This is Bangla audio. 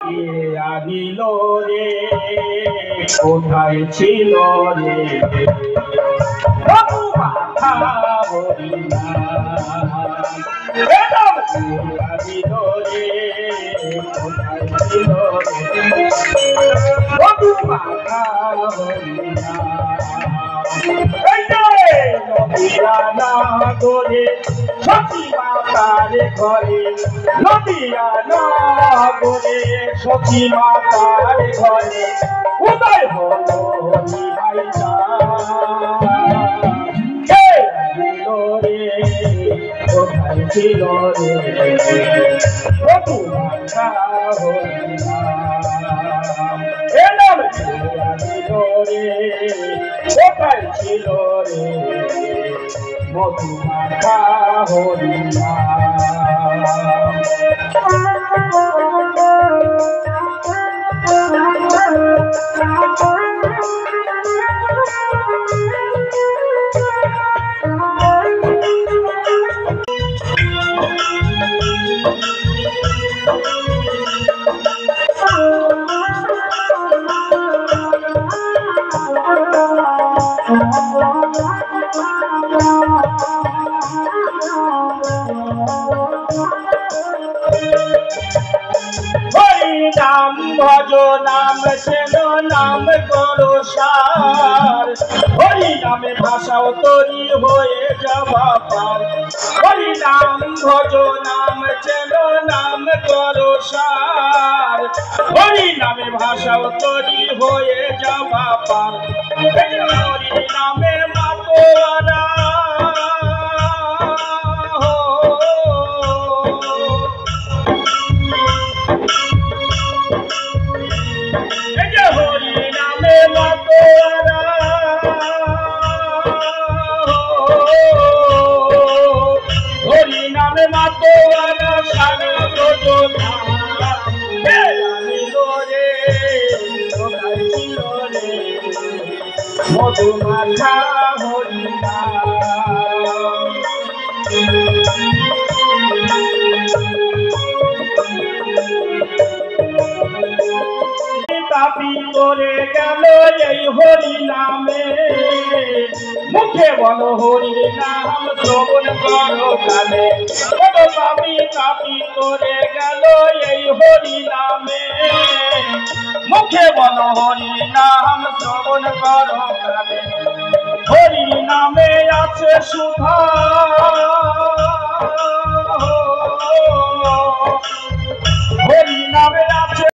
কে আহিল রে কোথায় ছিল রে মধু মাখা হরিনাম আহিল রে কোথায় ছিল রে মধু মাখা হরিনাম নদিয়া নগরে সতী মাতার ঘরে নদিয়া নগরে সতী মাতার ঘরে উদয় হলো নিমাইয়া কোথায় ছিল রে মধু মাখা হরিনাম এলাম আহিল রে কোথায় ছিল রে মধু মাখা হরিনাম নাম ভজ নাম সেন নাম করো সার হরি নামে ভাষাও তরি হয়ে যাওয়া পার হরি নাম ভজ নাম সেন নাম করো সার হরি নামে ভাষাও তরি হয়ে যাওয়া পার হরি নামে মাতোয়ারা হরি নামে মাতোয়ারা সারা যোজনা মধু মাখা হরিনাম তাপি করে গেল এই হরি নামে মুখে বলো হরি নাম শ্রবণ করো কানে তাপি তাপি করে গেল এই হরি নামে মুখে বলো হরি নাম শ্রবণ করো কানে হরি নামে আছে সুধা